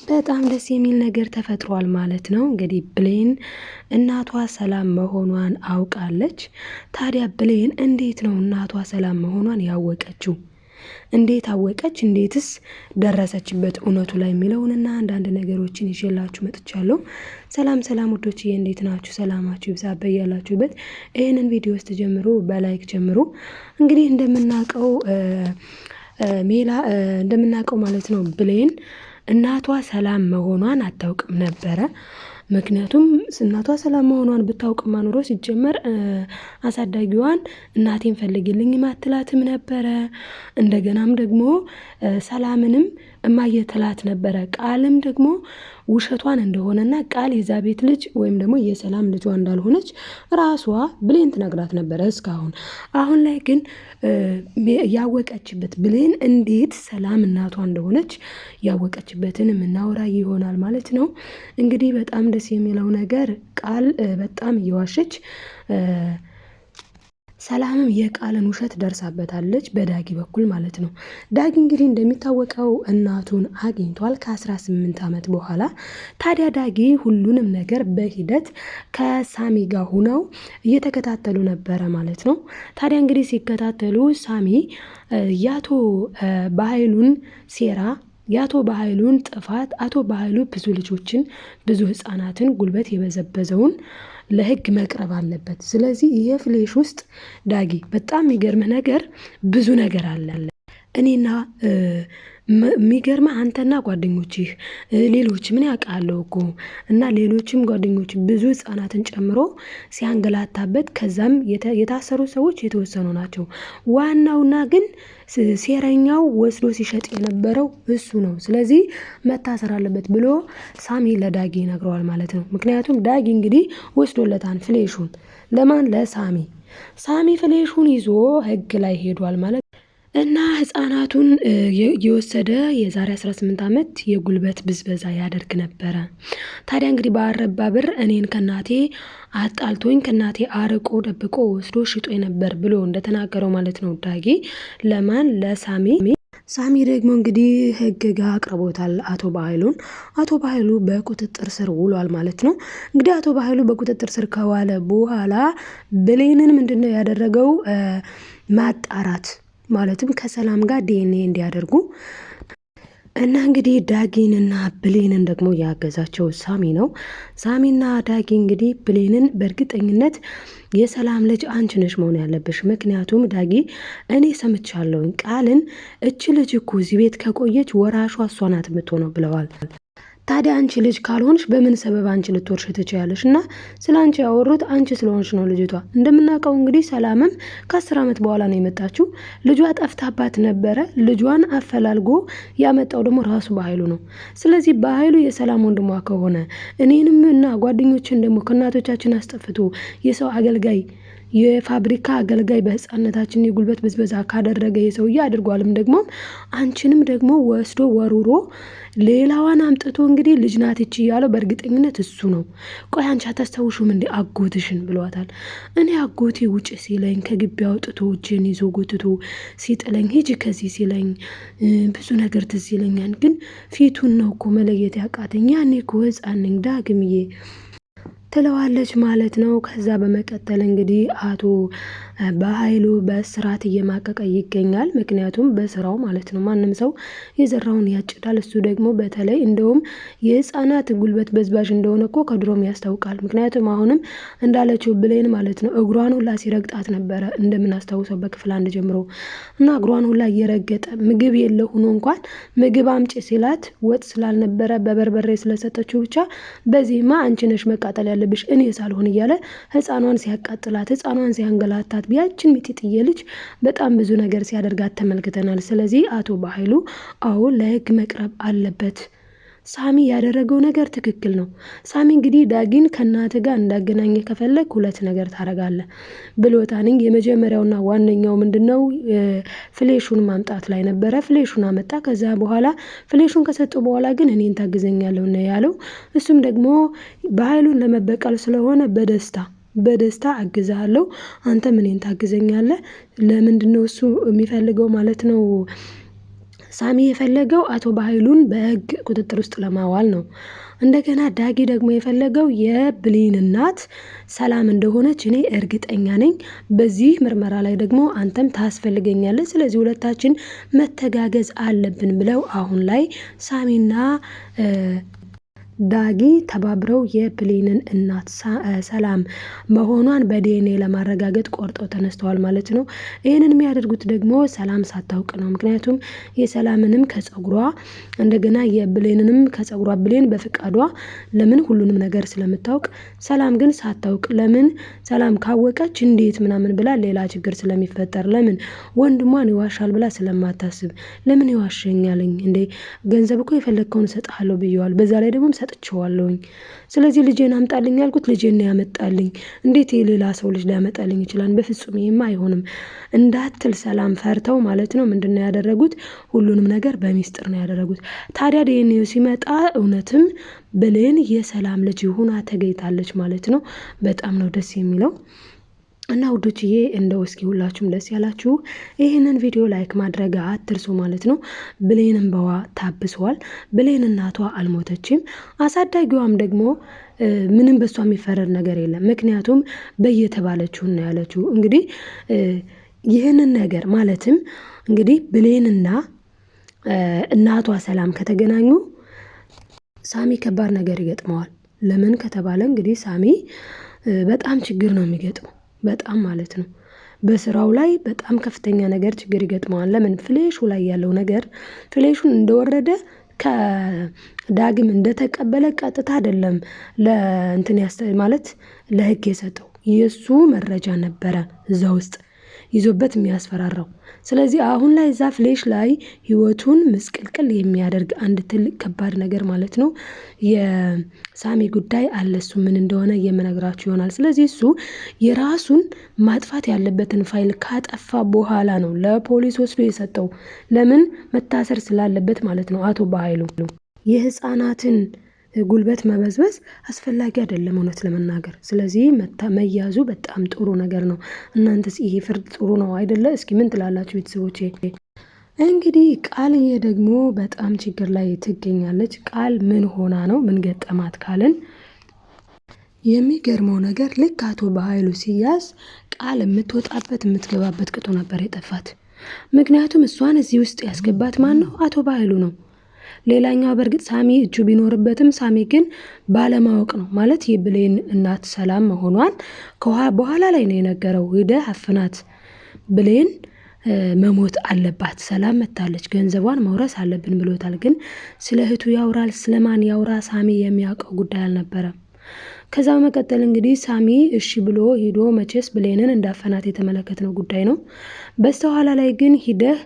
በጣም ደስ የሚል ነገር ተፈጥሯል ማለት ነው። እንግዲህ ብሌን እናቷ ሰላም መሆኗን አውቃለች። ታዲያ ብሌን እንዴት ነው እናቷ ሰላም መሆኗን ያወቀችው? እንዴት አወቀች? እንዴትስ ደረሰችበት እውነቱ ላይ የሚለውንና አንዳንድ ነገሮችን ይዤላችሁ መጥቻለሁ። ሰላም ሰላም ውዶችዬ፣ እንዴት ናችሁ? ሰላማችሁ ይብዛ በያላችሁበት። ይህንን ቪዲዮ ውስጥ ጀምሮ በላይክ ጀምሩ። እንግዲህ እንደምናውቀው ማለት ነው ብሌን እናቷ ሰላም መሆኗን አታውቅም ነበረ። ምክንያቱም እናቷ ሰላም መሆኗን ብታውቅማ ኑሮ ሲጀመር አሳዳጊዋን እናቴን ፈልግልኝ አትላትም ነበረ። እንደገናም ደግሞ ሰላምንም እማዬ ትላት ነበረ። ቃልም ደግሞ ውሸቷን እንደሆነና ቃል የዛ ቤት ልጅ ወይም ደግሞ የሰላም ልጇ እንዳልሆነች ራሷ ብሌን ትነግራት ነበረ እስካሁን። አሁን ላይ ግን ያወቀችበት ብሌን እንዴት ሰላም እናቷ እንደሆነች ያወቀችበትን የምናወራ ይሆናል ማለት ነው። እንግዲህ በጣም ደስ የሚለው ነገር ቃል በጣም እየዋሸች ሰላምም የቃልን ውሸት ደርሳበታለች በዳጊ በኩል ማለት ነው። ዳጊ እንግዲህ እንደሚታወቀው እናቱን አግኝቷል ከ18 ዓመት በኋላ። ታዲያ ዳጊ ሁሉንም ነገር በሂደት ከሳሚ ጋር ሆነው እየተከታተሉ ነበረ ማለት ነው። ታዲያ እንግዲህ ሲከታተሉ ሳሚ የአቶ በኃይሉን ሴራ የአቶ በኃይሉን ጥፋት አቶ በኃይሉ ብዙ ልጆችን ብዙ ህፃናትን ጉልበት የበዘበዘውን ለህግ መቅረብ አለበት። ስለዚህ ይሄ ፍሌሽ ውስጥ ዳጊ በጣም የሚገርምህ ነገር ብዙ ነገር አለ። እኔና የሚገርምህ አንተና ጓደኞችህ ሌሎች ምን ያውቃለሁ እኮ እና ሌሎችም ጓደኞች ብዙ ህፃናትን ጨምሮ ሲያንገላታበት ከዛም የታሰሩ ሰዎች የተወሰኑ ናቸው። ዋናውና ግን ሴረኛው ወስዶ ሲሸጥ የነበረው እሱ ነው። ስለዚህ መታሰር አለበት ብሎ ሳሚ ለዳጊ ይነግረዋል ማለት ነው። ምክንያቱም ዳጊ እንግዲህ ወስዶለታን ፍሌሹን ለማን? ለሳሚ። ሳሚ ፍሌሹን ይዞ ህግ ላይ ሄዷል ማለት እና ህፃናቱን የወሰደ የዛሬ 18 ዓመት የጉልበት ብዝበዛ ያደርግ ነበረ። ታዲያ እንግዲህ ባረባ ብር እኔን ከናቴ አጣልቶኝ ከናቴ አርቆ ደብቆ ወስዶ ሽጦ ነበር ብሎ እንደተናገረው ማለት ነው ዳጊ ለማን? ለሳሚ። ሳሚ ደግሞ እንግዲህ ህግ ጋር አቅርቦታል አቶ በኃይሉን። አቶ በኃይሉ በቁጥጥር ስር ውሏል ማለት ነው። እንግዲህ አቶ በኃይሉ በቁጥጥር ስር ከዋለ በኋላ ብሌንን ምንድነው ያደረገው? ማጣራት ማለትም ከሰላም ጋር ዲኤንኤ እንዲያደርጉ እና እንግዲህ ዳጊንና ብሌንን ደግሞ ያገዛቸው ሳሚ ነው። ሳሚና ዳጊ እንግዲህ ብሌንን በእርግጠኝነት የሰላም ልጅ አንቺ ነሽ መሆን ያለብሽ፣ ምክንያቱም ዳጊ እኔ ሰምቻለሁኝ ቃልን እች ልጅ እኮ እዚህ ቤት ከቆየች ወራሿ እሷ ናት የምትሆነው ብለዋል። ታዲያ አንቺ ልጅ ካልሆንሽ በምን ሰበብ አንቺ ልትወርሽ ትችያለሽ? እና ስለ አንቺ ያወሩት አንቺ ስለሆንሽ ነው ልጅቷ። እንደምናውቀው እንግዲህ ሰላምም ከ10 ዓመት በኋላ ነው የመጣችው። ልጇ ጠፍታባት ነበረ። ልጇን አፈላልጎ ያመጣው ደግሞ ራሱ በኃይሉ ነው። ስለዚህ በኃይሉ የሰላም ወንድሟ ከሆነ እኔንም እና ጓደኞችን ደግሞ ከእናቶቻችን አስጠፍቶ የሰው አገልጋይ የፋብሪካ አገልጋይ በህፃነታችን የጉልበት ብዝበዛ ካደረገ የሰውዬ አድርጓልም ደግሞ አንቺንም ደግሞ ወስዶ ወሩሮ ሌላዋን አምጥቶ እንግዲህ ልጅ ናት እቺ ያለው በእርግጠኝነት እሱ ነው። ቆይ አንቺ አታስታውሹም እንዴ አጎትሽን ብሏታል። እኔ አጎቴ ውጭ ሲለኝ ከግቢ አውጥቶ እጄን ይዞ ጎትቶ ሲጥለኝ ሂጂ ከዚህ ሲለኝ ብዙ ነገር ትዝ ይለኛል፣ ግን ፊቱን ነው እኮ መለየት ያቃተኝ። ያኔ እኮ ህፃን ነኝ ዳግምዬ ትለዋለች ማለት ነው። ከዛ በመቀጠል እንግዲህ አቶ በኃይሉ በስርዓት እየማቀቀ ይገኛል። ምክንያቱም በስራው ማለት ነው ማንም ሰው የዘራውን ያጭዳል። እሱ ደግሞ በተለይ እንደውም የህፃናት ጉልበት በዝባዥ እንደሆነ እኮ ከድሮም ያስታውቃል። ምክንያቱም አሁንም እንዳለችው ብሌን ማለት ነው እግሯን ሁላ ሲረግጣት ነበረ እንደምናስታውሰው በክፍል 1 ጀምሮ እና እግሯን ሁላ እየረገጠ ምግብ የለ ሆኖ እንኳን ምግብ አምጪ ሲላት ወጥ ስላልነበረ በበርበሬ ስለሰጠችው ብቻ በዚህማ አንቺ ነሽ መቃጠል ያለብሽ እኔ ሳልሆን እያለ ህፃኗን ሲያቃጥላት ህፃኗን ሲያንገላታት ቢያችን ሚጢጥዬ ልጅ በጣም ብዙ ነገር ሲያደርጋት ተመልክተናል። ስለዚህ አቶ በኃይሉ አሁን ለህግ መቅረብ አለበት። ሳሚ ያደረገው ነገር ትክክል ነው። ሳሚ እንግዲህ ዳጊን ከእናት ጋር እንዳገናኘ ከፈለግ 2 ነገር ታደርጋለህ ብሎታንኝ። የመጀመሪያውና ዋነኛው ምንድነው? ፍሌሹን ማምጣት ላይ ነበረ። ፍሌሹን አመጣ። ከዛ በኋላ ፍሌሹን ከሰጡ በኋላ ግን እኔን ታግዘኛለሁ ነው ያለው። እሱም ደግሞ በኃይሉን ለመበቀል ስለሆነ በደስታ አግዛለሁ፣ አንተ እኔን ታግዘኛለህ። ለምንድነው እሱ የሚፈልገው ማለት ነው ሳሚ የፈለገው አቶ በኃይሉን በህግ ቁጥጥር ውስጥ ለማዋል ነው። እንደገና ዳጊ ደግሞ የፈለገው የብሌን እናት ሰላም እንደሆነች እኔ እርግጠኛ ነኝ። በዚህ ምርመራ ላይ ደግሞ አንተም ታስፈልገኛለህ፣ ስለዚህ ሁለታችን መተጋገዝ አለብን ብለው አሁን ላይ ሳሚና ዳጊ ተባብረው የብሌንን እናት ሰላም መሆኗን በዲኤንኤ ለማረጋገጥ ቆርጠው ተነስተዋል ማለት ነው። ይህንን የሚያደርጉት ደግሞ ሰላም ሳታውቅ ነው። ምክንያቱም የሰላምንም ከጸጉሯ እንደገና የብሌንንም ከጸጉሯ ብሌን በፍቃዷ ለምን ሁሉንም ነገር ስለምታውቅ፣ ሰላም ግን ሳታውቅ ለምን ሰላም ካወቀች እንዴት ምናምን ብላ ሌላ ችግር ስለሚፈጠር ለምን ወንድሟን ይዋሻል ብላ ስለማታስብ ለምን ይዋሸኛልኝ እንዴ ገንዘብ እኮ የፈለግከውን እሰጥሃለሁ ብየዋል፣ በዛ ላይ ደግሞ ሰጥቼዋለሁኝ። ስለዚህ ልጄን አምጣልኝ ያልኩት ልጄን ነው ያመጣልኝ። እንዴት የሌላ ሰው ልጅ ሊያመጣልኝ ይችላል? በፍጹም ይሄማ አይሆንም እንዳትል ሰላም ፈርተው ማለት ነው ምንድነው ያደረጉት? ሁሉንም ነገር በሚስጥር ነው ያደረጉት። ታዲያ ዲኤንኤው ሲመጣ እውነትም ብሌን የሰላም ልጅ ሆና ተገኝታለች ማለት ነው። በጣም ነው ደስ የሚለው። እና ውዶችዬ እንደው እስኪ ሁላችሁም ደስ ያላችሁ ይህንን ቪዲዮ ላይክ ማድረግ አትርሱ ማለት ነው። ብሌን እንባዋ ታብሷል። ብሌን እናቷ አልሞተችም። አሳዳጊዋም ደግሞ ምንም በሷ የሚፈረድ ነገር የለም። ምክንያቱም በየተባለችው ነው ያለችው። እንግዲህ ይህንን ነገር ማለትም እንግዲህ ብሌንና እናቷ ሰላም ከተገናኙ ሳሚ ከባድ ነገር ይገጥመዋል። ለምን ከተባለ እንግዲህ ሳሚ በጣም ችግር ነው የሚገጥመው፣ በጣም ማለት ነው። በስራው ላይ በጣም ከፍተኛ ነገር ችግር ይገጥመዋል። ለምን ፍሌሹ ላይ ያለው ነገር ፍሌሹን እንደወረደ ከዳግም እንደተቀበለ ቀጥታ አይደለም ለእንትን ማለት ለህግ የሰጠው የሱ መረጃ ነበረ እዛ ውስጥ ይዞበት የሚያስፈራራው። ስለዚህ አሁን ላይ እዛ ፍሌሽ ላይ ህይወቱን ምስቅልቅል የሚያደርግ አንድ ትልቅ ከባድ ነገር ማለት ነው የሳሚ ጉዳይ አለ። እሱ ምን እንደሆነ የምነግራችሁ ይሆናል። ስለዚህ እሱ የራሱን ማጥፋት ያለበትን ፋይል ካጠፋ በኋላ ነው ለፖሊስ ወስዶ የሰጠው። ለምን? መታሰር ስላለበት ማለት ነው። አቶ በኃይሉ የህፃናትን ጉልበት መበዝበዝ አስፈላጊ አይደለም እውነት ለመናገር። ስለዚህ መያዙ በጣም ጥሩ ነገር ነው። እናንተስ ይሄ ፍርድ ጥሩ ነው አይደለ? እስኪ ምን ትላላችሁ ቤተሰቦቼ? እንግዲህ ቃልዬ ደግሞ በጣም ችግር ላይ ትገኛለች። ቃል ምን ሆና ነው? ምን ገጠማት ካልን የሚገርመው ነገር ልክ አቶ በኃይሉ ሲያዝ ቃል የምትወጣበት የምትገባበት ቅጡ ነበር የጠፋት። ምክንያቱም እሷን እዚህ ውስጥ ያስገባት ማን ነው? አቶ በኃይሉ ነው። ሌላኛው በእርግጥ ሳሚ እጁ ቢኖርበትም ሳሚ ግን ባለማወቅ ነው ማለት የብሌን እናት ሰላም መሆኗን በኋላ ላይ ነው የነገረው። ሂደህ አፍናት፣ ብሌን መሞት አለባት፣ ሰላም መታለች፣ ገንዘቧን መውረስ አለብን ብሎታል። ግን ስለ እህቱ ያውራል፣ ስለማን ያውራ? ሳሚ የሚያውቀው ጉዳይ አልነበረም። ከዛ መቀጠል እንግዲህ ሳሚ እሺ ብሎ ሄዶ መቼስ ብሌንን እንዳፈናት የተመለከትነው ጉዳይ ነው። በስተኋላ ላይ ግን ሂደህ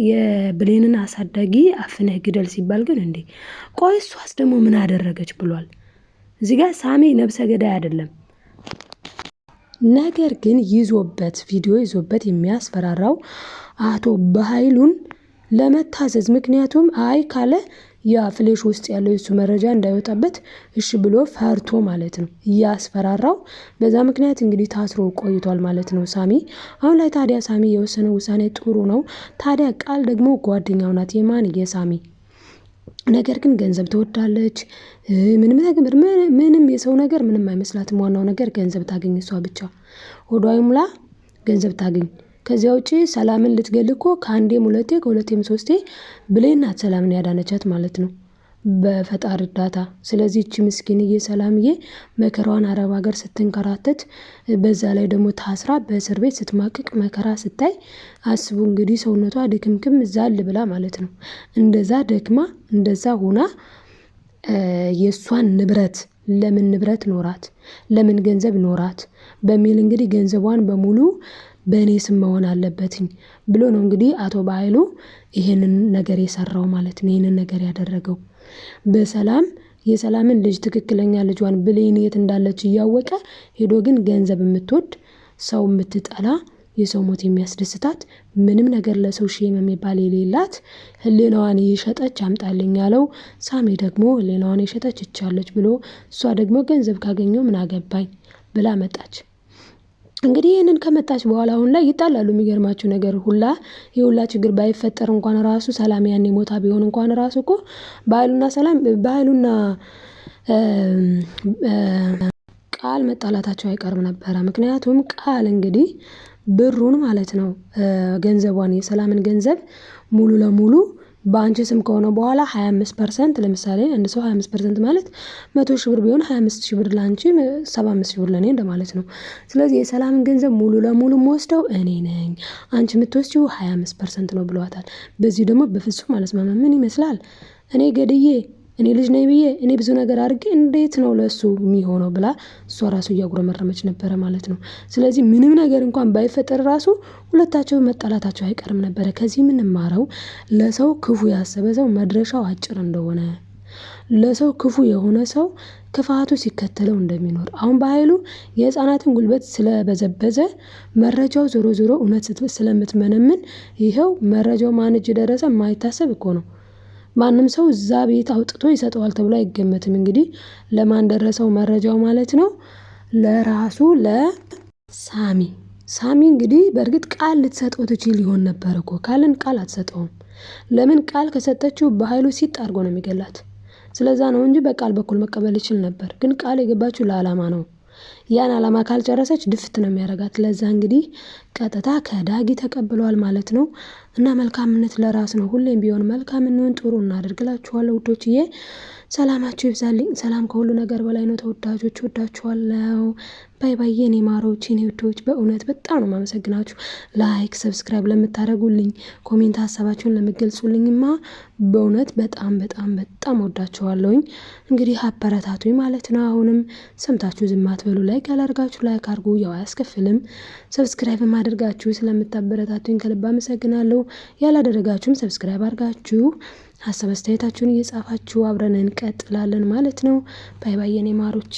የብሌንን አሳዳጊ አፍነህ ግደል ሲባል ግን እንዴ ቆይ እሷስ ደግሞ ምን አደረገች ብሏል። እዚህ ጋር ሳሚ ነብሰ ገዳይ አይደለም። ነገር ግን ይዞበት ቪዲዮ ይዞበት የሚያስፈራራው አቶ በኃይሉን ለመታዘዝ ምክንያቱም አይ ካለ ያ ፍሌሽ ውስጥ ያለው የሱ መረጃ እንዳይወጣበት እሺ ብሎ ፈርቶ ማለት ነው እያስፈራራው። በዛ ምክንያት እንግዲህ ታስሮ ቆይቷል ማለት ነው ሳሚ። አሁን ላይ ታዲያ ሳሚ የወሰነው ውሳኔ ጥሩ ነው። ታዲያ ቃል ደግሞ ጓደኛው ናት። የማን? የሳሚ። ነገር ግን ገንዘብ ትወዳለች። ምንም የሰው ነገር ምንም አይመስላትም። ዋናው ነገር ገንዘብ ታገኝ፣ እሷ ብቻ ሆዷ ይሙላ፣ ገንዘብ ታገኝ። ከዚያ ውጪ ሰላምን ልትገል እኮ ከአንዴም ሁለቴ ከሁለቴም ሶስቴ ብሌን ናት ሰላምን ያዳነቻት ማለት ነው በፈጣሪ እርዳታ። ስለዚህ እቺ ምስኪንዬ ሰላምዬ መከራዋን አረብ ሀገር ስትንከራተት፣ በዛ ላይ ደግሞ ታስራ በእስር ቤት ስትማቅቅ መከራ ስታይ አስቡ እንግዲህ ሰውነቷ ድክምክም ዛል ብላ ማለት ነው። እንደዛ ደክማ እንደዛ ሆና የእሷን ንብረት ለምን ንብረት ኖራት፣ ለምን ገንዘብ ኖራት በሚል እንግዲህ ገንዘቧን በሙሉ በእኔ ስም መሆን አለበትኝ ብሎ ነው እንግዲህ አቶ በኃይሉ ይሄንን ነገር የሰራው ማለት ነው። ይሄንን ነገር ያደረገው በሰላም የሰላምን ልጅ ትክክለኛ ልጇን ብሌን የት እንዳለች እያወቀ ሄዶ ግን ገንዘብ የምትወድ ሰው የምትጠላ የሰው ሞት የሚያስደስታት ምንም ነገር ለሰው ሼም የሚባል የሌላት ህሊናዋን የሸጠች አምጣልኝ ያለው ሳሚ ደግሞ ህሊናዋን የሸጠች ይቻለች ብሎ እሷ ደግሞ ገንዘብ ካገኘው ምን አገባኝ ብላ መጣች። እንግዲህ ይህንን ከመጣች በኋላ አሁን ላይ ይጣላሉ። የሚገርማችሁ ነገር ሁላ የሁላ ችግር ባይፈጠር እንኳን ራሱ ሰላም ያኔ ሞታ ቢሆን እንኳን ራሱ እኮ በኃይሉና ቃል መጣላታቸው አይቀርም ነበረ። ምክንያቱም ቃል እንግዲህ ብሩን ማለት ነው ገንዘቧን የሰላምን ገንዘብ ሙሉ ለሙሉ በአንቺ ስም ከሆነ በኋላ 25% ለምሳሌ አንድ ሰው 25% ማለት 100,000 ብር ቢሆን 25,000 ብር ላንቺ 75,000 ብር ለኔ እንደማለት ነው። ስለዚህ የሰላምን ገንዘብ ሙሉ ለሙሉ የምወስደው እኔ ነኝ፣ አንቺ የምትወስጂው 25% ነው ብለዋታል። በዚህ ደግሞ በፍጹም አልስማማም። ምን ይመስላል እኔ ገድዬ እኔ ልጅ ነኝ ብዬ እኔ ብዙ ነገር አድርጌ እንዴት ነው ለሱ የሚሆነው ብላ እሷ ራሱ እያጉረመረመች ነበረ ማለት ነው። ስለዚህ ምንም ነገር እንኳን ባይፈጠር ራሱ ሁለታቸው መጣላታቸው አይቀርም ነበረ። ከዚህ የምንማረው ለሰው ክፉ ያሰበ ሰው መድረሻው አጭር እንደሆነ፣ ለሰው ክፉ የሆነ ሰው ክፋቱ ሲከተለው እንደሚኖር። አሁን በኃይሉ የህፃናትን ጉልበት ስለበዘበዘ መረጃው ዞሮ ዞሮ እውነት ስለምትመነምን ይኸው መረጃው ማን እጅ ደረሰ የማይታሰብ እኮ ነው። ማንም ሰው እዛ ቤት አውጥቶ ይሰጠዋል ተብሎ አይገመትም። እንግዲህ ለማን ደረሰው መረጃው ማለት ነው? ለራሱ ሳሚ እንግዲህ በእርግጥ ቃል ልትሰጠው ትችል ሊሆን ነበር እኮ። ካልን ቃል አትሰጠውም። ለምን ቃል ከሰጠችው በኃይሉ ሲጥ አድርጎ ነው የሚገላት። ስለዛ ነው እንጂ በቃል በኩል መቀበል ይችል ነበር። ግን ቃል የገባችው ለዓላማ ነው። ያን ዓላማ ካልጨረሰች ድፍት ነው የሚያደርጋት። ለዛ እንግዲህ ቀጥታ ከዳጊ ተቀብሏል ማለት ነው። እና መልካምነት ለራስ ነው። ሁሌም ቢሆን መልካም እንሁን፣ ጥሩ እናደርግላችኋለሁ ውዶችዬ። ሰላማችሁ ይብዛልኝ። ሰላም ከሁሉ ነገር በላይ ነው። ተወዳጆች ወዳችኋለሁ። ባይ ባይ የኔ ማሮች፣ የኔ ውዶች፣ በእውነት በጣም ነው የማመሰግናችሁ። ላይክ ሰብስክራይብ ለምታደርጉልኝ፣ ኮሜንት ሀሳባችሁን ለምትገልጹልኝማ በእውነት በጣም በጣም በጣም ወዳችኋለሁኝ። እንግዲህ አበረታቱኝ ማለት ነው። አሁንም ሰምታችሁ ዝም አትበሉ። ላይክ ያላርጋችሁ ላይክ አድርጉ፣ ያው አያስከፍልም። ሰብስክራይብ ማድረጋችሁ ስለምታበረታቱኝ ከልብ አመሰግናለሁ። ያላደረጋችሁም ሰብስክራይብ አድርጋችሁ ሀሳብ አስተያየታችሁን እየጻፋችሁ አብረን እንቀጥላለን ማለት ነው። ባይ ባይ የኔ ማሮች።